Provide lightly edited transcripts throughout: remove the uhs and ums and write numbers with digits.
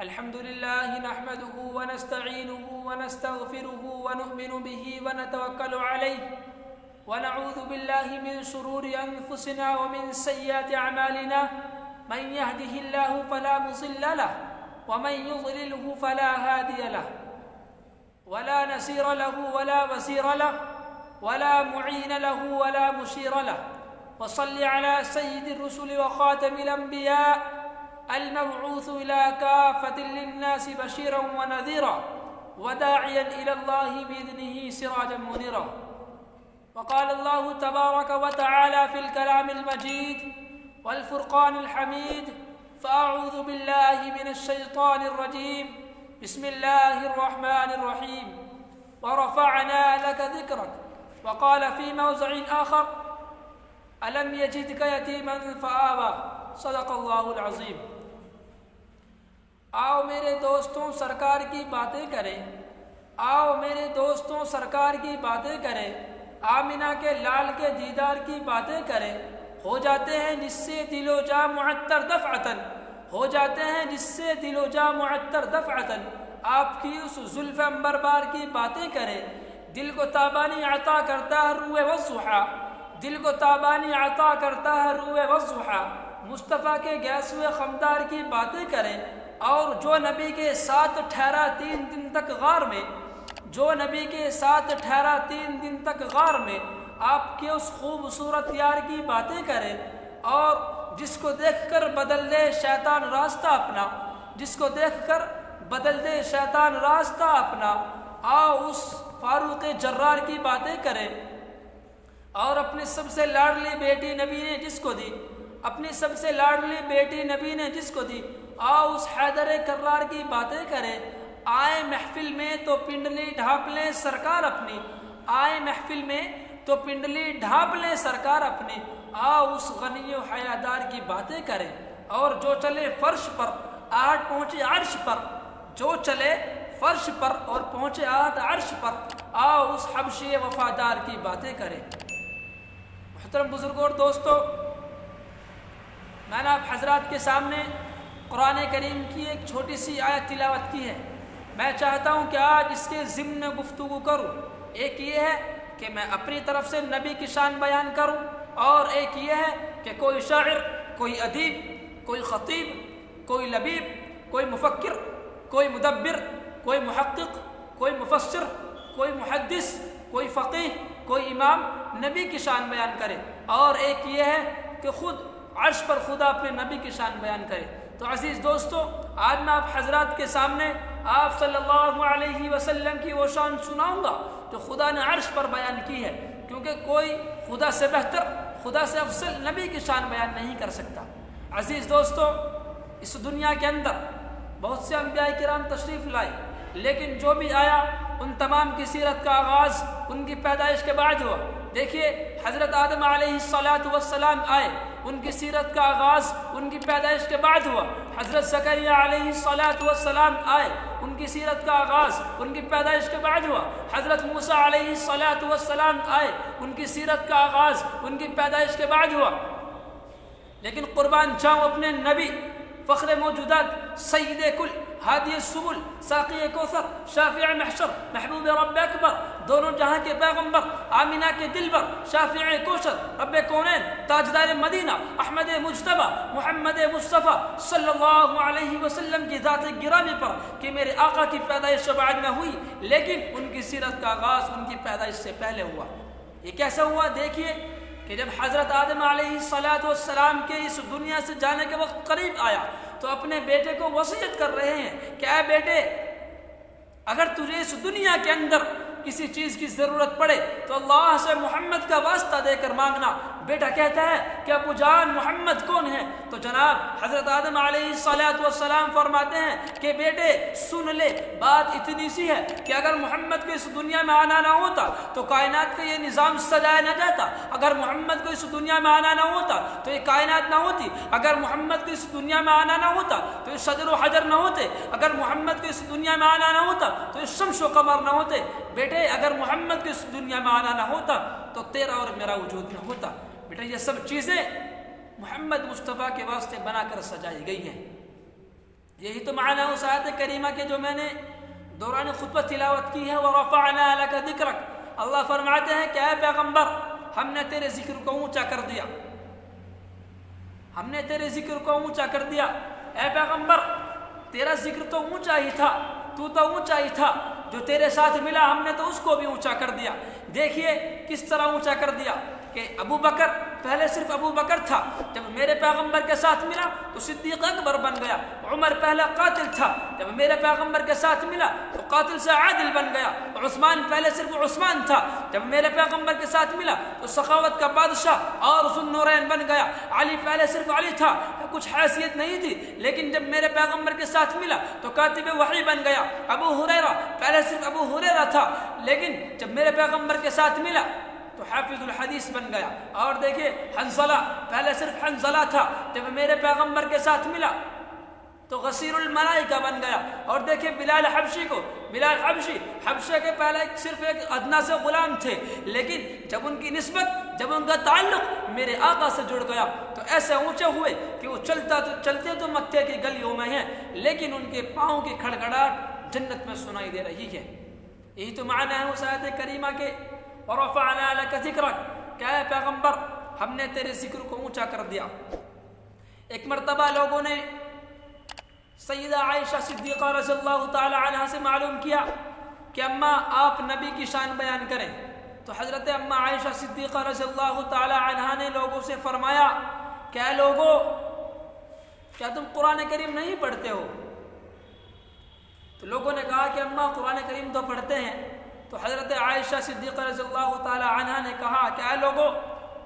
الحمد لله نحمده ونستعينه ونستغفره ونؤمن به ونتوكل عليه ونعوذ بالله من شرور أنفسنا ومن سيئات أعمالنا من يهده الله فلا مضل له ومن يضلله فلا هادي له ولا نصير له ولا وزير له ولا معين له ولا مشير له وصل على سيد الرسل وخاتم الأنبياء المبعوث إلى كافة للناس بشيرا ونذيرا وداعيا إلى الله بإذنه سراجا منيرا. وقال الله تبارك وتعالى في الكلام المجيد والفرقان الحميد: فأعوذ بالله من الشيطان الرجيم بسم الله الرحمن الرحيم ورفعنا لك ذكرك. وقال في موضع آخر: ألم يجدك يتيما فآوى. صدق اللہ العظیم. آؤ میرے دوستوں سرکار کی باتیں کریں، آؤ میرے دوستوں سرکار کی باتیں کریں، آمنہ کے لال کے دیدار کی باتیں کریں. ہو جاتے ہیں جس سے دل و جاں معطر دفعتاً، ہو جاتے ہیں جس سے دل و جاں معطر دفعتاً. آپ کی اس زلف عنبر بار کی باتیں کریں. دل کو تابانی عطا کرتا ہے روح والضحیٰ، دل کو تابانی عطا کرتا ہے روح والضحیٰ. مصطفیٰ کے گیسوئے خمدار کی باتیں کریں. اور جو نبی کے ساتھ ٹھہرا 3 دن تک غار میں، جو نبی کے ساتھ ٹھہرا 3 دن تک غار میں، آپ کے اس خوبصورت یار کی باتیں کریں. اور جس کو دیکھ کر بدل دے شیطان راستہ اپنا، جس کو دیکھ کر بدل دے شیطان راستہ اپنا. آؤ اس فاروق جرار کی باتیں کریں. اور اپنی سب سے لاڈلی بیٹی نبی نے جس کو دی، اپنی سب سے لاڈلی بیٹی نبی نے جس کو دی، آؤ اس حیدر کرار کی باتیں کریں. آئے محفل میں تو پنڈلی ڈھانپ لیں سرکار اپنی، آئے محفل میں تو پنڈلی ڈھانپ لیں سرکار اپنی. آؤ اس غنی و حیادار کی باتیں کریں. اور جو چلے فرش پر آٹھ پہنچے عرش پر، جو چلے فرش پر اور پہنچے آٹھ عرش پر، آؤ اس حبشی وفادار کی باتیں کریں. محترم بزرگوں اور دوستو، میں نے آپ حضرات کے سامنے قرآن کریم کی ایک چھوٹی سی آیت تلاوت کی ہے. میں چاہتا ہوں کہ آج اس کے ضمن میں گفتگو کروں. ایک یہ ہے کہ میں اپنی طرف سے نبی کی شان بیان کروں، اور ایک یہ ہے کہ کوئی شاعر، کوئی ادیب، کوئی خطیب، کوئی لبیب، کوئی مفکر، کوئی مدبر، کوئی محقق، کوئی مفسر، کوئی محدث، کوئی فقیہ، کوئی امام نبی کی شان بیان کرے. اور ایک یہ ہے کہ خود عرش پر خدا اپنے نبی کی شان بیان کرے. تو عزیز دوستو، آج میں آپ حضرات کے سامنے آپ صلی اللہ علیہ وسلم کی وہ شان سناؤں گا جو خدا نے عرش پر بیان کی ہے، کیونکہ کوئی خدا سے بہتر، خدا سے افضل نبی کی شان بیان نہیں کر سکتا. عزیز دوستو، اس دنیا کے اندر بہت سے انبیاء کرام تشریف لائے، لیکن جو بھی آیا ان تمام کی سیرت کا آغاز ان کی پیدائش کے بعد ہوا. دیکھیے، حضرت آدم علیہ السلام آئے، ان کی سیرت کا آغاز ان کی پیدائش کے بعد ہوا. حضرت زکریا علیہ السلام آئے، ان کی سیرت کا آغاز ان کی پیدائش کے بعد ہوا. حضرت موسیٰ علیہ السلام آئے، ان کی سیرت کا آغاز ان کی پیدائش کے بعد ہوا. لیکن قربان جاؤں اپنے نبی، فخر موجودات، سید کل، ہادی السبل، ساقی کوثر، شافع محشر، محبوب رب اکبر، دونوں جہاں کے پیغمبر، آمینہ کے دلبر، شافع کوثر، رب کونین، تاجدار مدینہ، احمد مجتبی، محمد مصطفیٰ صلی اللہ علیہ وسلم کی ذات گرامی پر کہ میرے آقا کی پیدائش بعد میں ہوئی، لیکن ان کی سیرت کا آغاز ان کی پیدائش سے پہلے ہوا. یہ کیسا ہوا؟ دیکھیے کہ جب حضرت آدم علیہ السلام کے اس دنیا سے جانے کے وقت قریب آیا تو اپنے بیٹے کو وصیت کر رہے ہیں کہ اے بیٹے، اگر تجھے اس دنیا کے اندر کسی چیز کی ضرورت پڑے تو اللہ سے محمد کا واسطہ دے کر مانگنا. بیٹا کہتا ہے کہ ابو جان محمد کون ہے؟ تو جناب حضرت آدم علیہ السلام فرماتے ہیں کہ بیٹے سن لے، بات اتنی سی ہے کہ اگر محمد کو اس دنیا میں آنا نہ ہوتا تو کائنات کا یہ نظام سجایا نہ جاتا. اگر محمد کو اس دنیا میں آنا نہ ہوتا تو یہ کائنات نہ ہوتی. اگر محمد کو اس دنیا میں آنا نہ ہوتا تو یہ شجر و حجر نہ ہوتے. اگر محمد کو اس دنیا میں آنا نہ ہوتا تو یہ شمس و قمر نہ ہوتے. بیٹے اگر محمد کو اس دنیا میں آنا نہ ہوتا تو تیرا اور میرا وجود نہ ہوتا. بیٹا یہ سب چیزیں محمد مصطفیٰ کے واسطے بنا کر سجائی گئی ہیں. یہی تو معنی اس آیت کریمہ کے جو میں نے دوران خطبہ تلاوت کی ہے، وَرَفَعْنَا لَكَ ذِكْرَكَ۔ اللہ فرماتے ہیں کہ اے پیغمبر ہم نے تیرے ذکر کو اونچا کر دیا، ہم نے تیرے ذکر کو اونچا کر دیا۔ اے پیغمبر تیرا ذکر تو اونچا ہی تھا، تو اونچا ہی تھا، جو تیرے ساتھ ملا ہم نے تو اس کو بھی اونچا کر دیا۔ دیکھیے کس طرح اونچا کر دیا کہ ابو بکر پہلے صرف ابو بکر تھا، جب میرے پیغمبر کے ساتھ ملا تو صدیق اکبر بن گیا۔ عمر پہلا قاتل تھا، جب میرے پیغمبر کے ساتھ ملا تو قاتل سے عادل بن گیا۔ عثمان پہلے صرف عثمان تھا، جب میرے پیغمبر کے ساتھ ملا تو سخاوت کا بادشاہ اور ذو النورین بن گیا۔ علی پہلے صرف علی تھا، کچھ حیثیت نہیں تھی، لیکن جب میرے پیغمبر کے ساتھ ملا تو کاتب وحی بن گیا۔ ابو ہریرہ پہلے صرف ابو ہریرہ تھا، لیکن جب میرے پیغمبر کے ساتھ ملا تو حافظ الحدیث بن گیا۔ اور دیکھیے حنظلہ پہلے صرف حنظلہ تھا، جب میرے پیغمبر کے ساتھ ملا تو غسیر الملائکہ بن گیا۔ اور دیکھیے بلال حبشی کو، بلال حبشی حبشہ کے پہلے صرف ایک ادنا سے غلام تھے، لیکن جب ان کی نسبت، جب ان کا تعلق میرے آقا سے جڑ گیا تو ایسے اونچے ہوئے کہ وہ چلتے تو مکے کی گلیوں میں ہیں، لیکن ان کے پاؤں کی کھڑکھڑاہٹ جنت میں سنائی دے رہی ہے۔ یہی تو معنی ہے اس آیت کریمہ کے وَرَفَعْنَا لَكَ ذِكْرَكَ، کہ اے پیغمبر ہم نے تیرے ذکر کو اونچا کر دیا۔ ایک مرتبہ لوگوں نے سیدہ عائشہ صدیقہ رضی اللہ تعالی عنہا سے معلوم کیا کہ اماں آپ نبی کی شان بیان کریں، تو حضرت اماں عائشہ صدیقہ رضی اللہ تعالی عنہا نے لوگوں سے فرمایا کہ اے لوگوں، کیا تم قرآن کریم نہیں پڑھتے ہو؟ تو لوگوں نے کہا کہ اماں قرآن کریم تو پڑھتے ہیں۔ تو حضرت عائشہ صدیقہ رضی اللہ تعالی عنہا نے کہا کہ اے لوگوں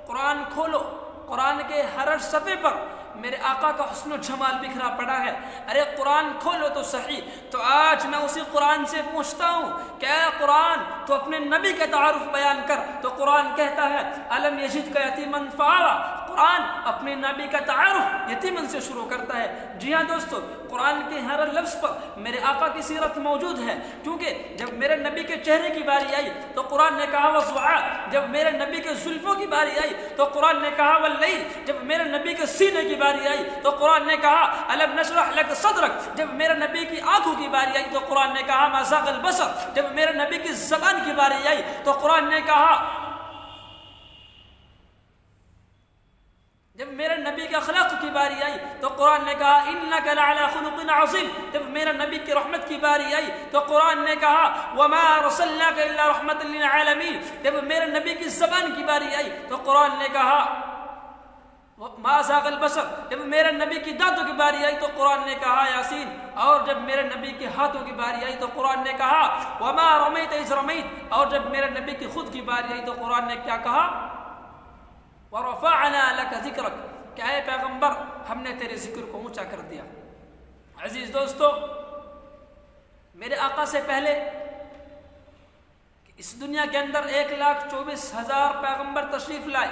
قرآن کھولو، قرآن کے ہر صفحے پر میرے آقا کا حسن و جمال بکھرا پڑا ہے۔ ارے قرآن کھولو تو صحیح۔ تو آج میں اسی قرآن سے پوچھتا ہوں کہ اے قرآن تو اپنے نبی کا تعارف بیان کر۔ تو قرآن کہتا ہے الم یجدک یتیما فآویٰ، قرآن اپنے نبی کا تعارف یتیمن سے شروع کرتا ہے۔ جی ہاں دوستو، قرآن کے ہر لفظ پر میرے آقا کی سیرت موجود ہے، کیونکہ جب میرے نبی کے چہرے کی باری آئی تو قرآن نے کہا وضحیٰ، جب میرے نبی کے زلفوں کی باری آئی تو قرآن نے کہا واللیل، جب میرے نبی کے سینے کی باری آئی تو قرآن نے کہا الم نشرح لک صدرک، جب میرے نبی کی آنکھوں کی باری آئی تو قرآن نے کہا ما زاغ البصر، جب میرے نبی کی زبان کی باری آئی تو قرآن نے کہا، جب میرے نبی کے اخلاق کی باری آئی تو قرآن نے کہا انک لعلی خلق عظیم، جب میرے نبی کی رحمت کی باری آئی تو قرآن نے کہا وما ارسلناک الا رحمۃ للعالمین، جب میرے نبی کی زبان کی باری آئی تو قرآن نے کہا ما زاغ البصر، جب میرے نبی کی دانتوں کی باری آئی تو قرآن نے کہا یاسین، اور جب میرے نبی کے ہاتھوں کی باری آئی تو قرآن نے کہا وما رمیت اذ رمیت، اور جب میرے نبی کی خود کی باری آئی تو قرآن نے کیا کہا وَرَفَعْنَا لَكَ ذِكْرَكَ، کہ اے پیغمبر ہم نے تیرے ذکر کو اونچا کر دیا۔ عزیز دوستو، میرے آقا سے پہلے اس دنیا کے اندر 1,24,000 پیغمبر تشریف لائے،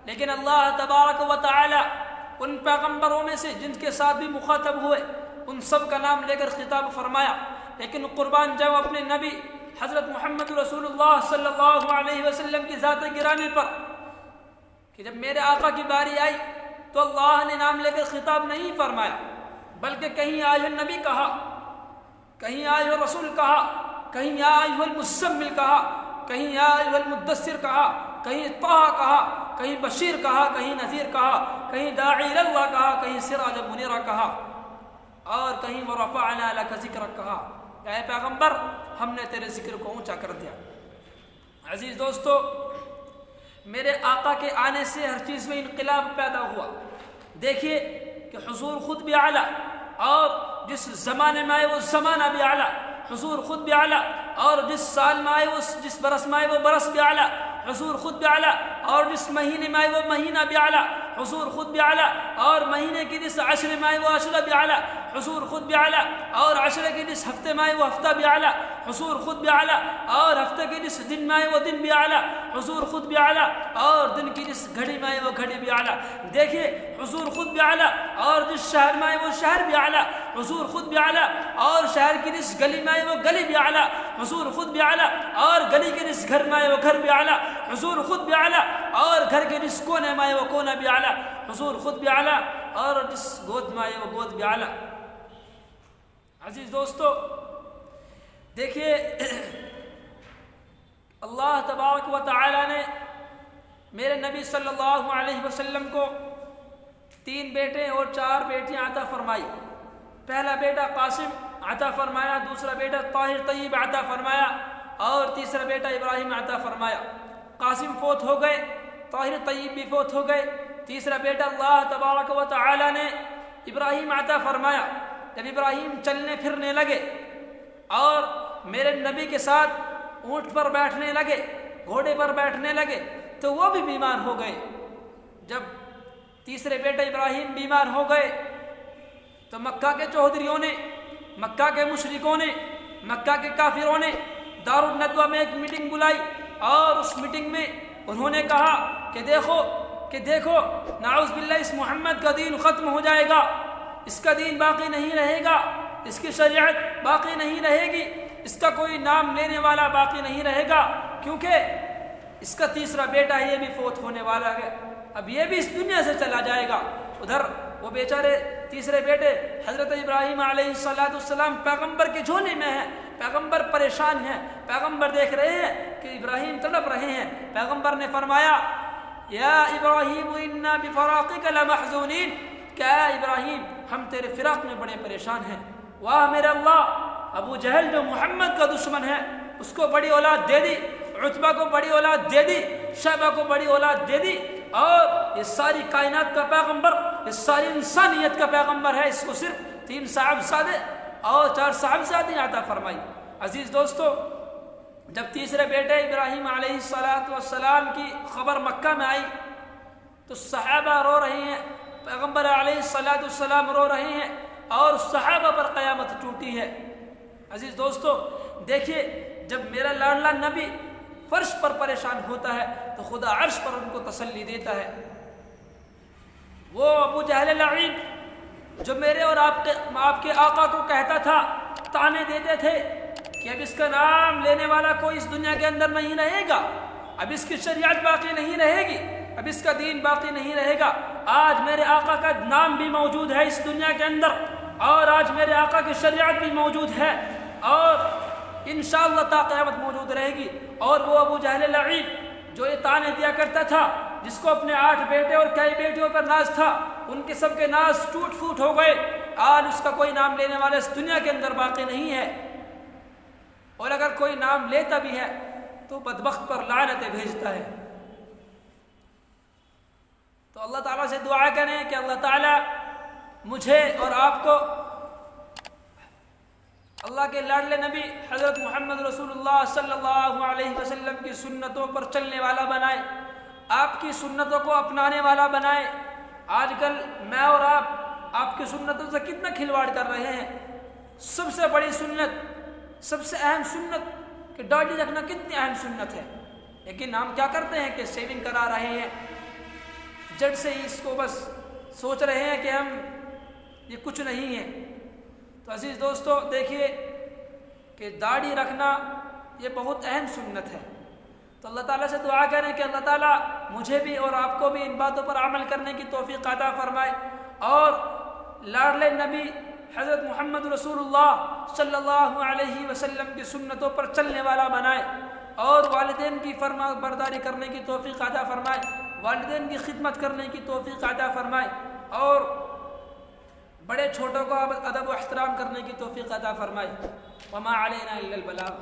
لیکن اللہ تبارک و تعالی ان پیغمبروں میں سے جن کے ساتھ بھی مخاطب ہوئے ان سب کا نام لے کر خطاب فرمایا، لیکن قربان جاؤ اپنے نبی حضرت محمد رسول اللہ صلی اللہ علیہ وسلم کی ذات گرامی پر کہ جب میرے آقا کی باری آئی تو اللہ نے نام لے کر خطاب نہیں فرمایا، بلکہ کہیں یا ایھا النبی کہا، کہیں یا ایھا الرسول کہا، کہیں یا ایھا المزمل کہا، کہیں یا ایھا المدثر کہا، کہیں طٰہٰ کہا، کہیں بشیر کہا، کہیں نذیر کہا، کہیں داعی اللہ کہا، کہیں سراج منیرہ کہا، اور کہیں وَرَفَعْنَا لَكَ ذِكْرَكَ کہا، کہ اے پیغمبر ہم نے تیرے ذکر کو اونچا کر دیا۔ عزیز دوستو، میرے آقا کے آنے سے ہر چیز میں انقلاب پیدا ہوا۔ دیکھیے کہ حضور خود بھی اعلیٰ، اور جس زمانے میں آئے وہ زمانہ بھی اعلیٰ، حضور خود بھی اعلیٰ، اور جس سال میں آئے وہ جس برس میں آئے وہ برس بھی اعلیٰ، حضور خود بھی اعلیٰ، اور جس مہینے میں آئے وہ مہینہ بھی اعلیٰ، حضور خود بھی اعلیٰ، اور مہینے کی جس عشرے میں آئے وہ عشرہ بھی اعلیٰ، حضور خود بھی اعلیٰ، اور عشرے کے جس ہفتے میں آئے وہ ہفتہ بھی اعلیٰ، حضور خود بھی اعلیٰ، اور ہفتے کے جس دن میں آئے وہ دن بھی اعلیٰ، حضور خود بھی اعلیٰ، اور دن کی جس گھڑی میں آئے وہ گھڑی بھی اعلیٰ۔ دیکھیے حضور خود بھی اعلیٰ، اور جس شہر میں آئے وہ شہر بھی اعلیٰ، حضور خود بھی اعلیٰ، اور شہر کی جس گلی میں آئے وہ گلی بھی اعلیٰ، حضور خود بھی اعلیٰ، اور گلی کے جس گھر میں آئے وہ گھر بھی اعلیٰ، حضور خود بھی اعلیٰ، اور گھر کے جس کونے میں آئے وہ کونا بھی اعلیٰ، حضور خود بھی اعلیٰ، اور جس گود میں آئے وہ گود بھی اعلیٰ۔ عزیز دوستو دیکھیے اللہ تبارک و تعالی نے میرے نبی صلی اللہ علیہ وسلم کو 3 بیٹے اور 4 بیٹیاں عطا فرمائی. پہلا بیٹا قاسم عطا فرمایا، دوسرا بیٹا طاہر طیب عطا فرمایا اور تیسرا بیٹا ابراہیم عطا فرمایا. قاسم فوت ہو گئے، طاہر طیب بھی فوت ہو گئے. تیسرا بیٹا اللہ تبارک و تعالی نے ابراہیم عطا فرمایا. جب ابراہیم چلنے پھرنے لگے اور میرے نبی کے ساتھ اونٹ پر بیٹھنے لگے، گھوڑے پر بیٹھنے لگے، تو وہ بھی بیمار ہو گئے. جب تیسرے بیٹے ابراہیم بیمار ہو گئے تو مکہ کے چودھریوں نے، مکہ کے مشرکوں نے، مکہ کے کافروں نے دار الندوہ میں ایک میٹنگ بلائی اور اس میٹنگ میں انہوں نے کہا کہ دیکھو نعوذ باللہ اس محمد کا دین ختم ہو جائے گا، اس کا دین باقی نہیں رہے گا، اس کی شریعت باقی نہیں رہے گی، اس کا کوئی نام لینے والا باقی نہیں رہے گا، کیونکہ اس کا تیسرا بیٹا یہ بھی فوت ہونے والا ہے، اب یہ بھی اس دنیا سے چلا جائے گا. ادھر وہ بیچارے تیسرے بیٹے حضرت ابراہیم علیہ السلام پیغمبر کے جھولے میں ہیں، پیغمبر پریشان ہیں، پیغمبر دیکھ رہے ہیں کہ ابراہیم تڑپ رہے ہیں. پیغمبر نے فرمایا یا ابراہیم انا بفراقک لمحزونین، کیا ابراہیم ہم تیرے فراق میں بڑے پریشان ہیں. واہ میرے اللہ، ابو جہل جو محمد کا دشمن ہے اس کو بڑی اولاد دے دی، عتبہ کو بڑی اولاد دے دی، شیبہ کو بڑی اولاد دے دی، اور یہ ساری کائنات کا پیغمبر، یہ ساری انسانیت کا پیغمبر ہے، اس کو صرف 3 صاحبزادے اور 4 صاحبزادی عطا فرمائی. عزیز دوستو جب تیسرے بیٹے ابراہیم علیہ السلام کی خبر مکہ میں آئی تو صحابہ رو رہے ہیں، پیغمبر علیہ السلام رو رہے ہیں اور صحابہ پر قیامت ٹوٹی ہے. عزیز دوستو دیکھیے جب میرا لاڈلا نبی فرش پر پریشان ہوتا ہے تو خدا عرش پر ان کو تسلی دیتا ہے. وہ ابو جہل لعین جو میرے اور آپ کے آقا کو کہتا تھا، تانے دیتے تھے کہ اب اس کا نام لینے والا کوئی اس دنیا کے اندر نہیں رہے گا، اب اس کی شریعت باقی نہیں رہے گی، اب اس کا دین باقی نہیں رہے گا. آج میرے آقا کا نام بھی موجود ہے اس دنیا کے اندر، اور آج میرے آقا کی شریعت بھی موجود ہے، اور انشاءاللہ تا قیامت موجود رہے گی. اور وہ ابو جہل لعین جو یہ تانے دیا کرتا تھا، جس کو اپنے 8 بیٹے اور کئی بیٹیوں پر ناز تھا، ان کے سب کے ناز ٹوٹ پھوٹ ہو گئے. آج اس کا کوئی نام لینے والا اس دنیا کے اندر باقی نہیں ہے، اور اگر کوئی نام لیتا بھی ہے تو بدبخت پر لعنتیں بھیجتا ہے. تو اللہ تعالیٰ سے دعا کریں کہ اللہ تعالیٰ مجھے اور آپ کو اللہ کے لاڈلے نبی حضرت محمد رسول اللہ صلی اللہ علیہ وسلم کی سنتوں پر چلنے والا بنائے، آپ کی سنتوں کو اپنانے والا بنائے. آج کل میں اور آپ کی سنتوں سے کتنا کھلواڑ کر رہے ہیں. سب سے بڑی سنت، سب سے اہم سنت کہ داڑھی رکھنا کتنی اہم سنت ہے، لیکن ہم کیا کرتے ہیں کہ شیونگ کرا رہے ہیں، جڑ سے ہی اس کو بس سوچ رہے ہیں کہ ہم یہ کچھ نہیں ہے. تو عزیز دوستو دیکھیے کہ داڑھی رکھنا یہ بہت اہم سنت ہے. تو اللہ تعالیٰ سے دعا کریں کہ اللہ تعالیٰ مجھے بھی اور آپ کو بھی ان باتوں پر عمل کرنے کی توفیق عطا فرمائے، اور لاڈلے نبی حضرت محمد رسول اللہ صلی اللہ علیہ وسلم کی سنتوں پر چلنے والا بنائے، اور والدین کی فرما برداری کرنے کی توفیق عطا فرمائے، والدین کی خدمت کرنے کی توفیق عطا فرمائے، اور بڑے چھوٹوں کو ادب و احترام کرنے کی توفیق عطا فرمائے. وما علینا الا البلاغ.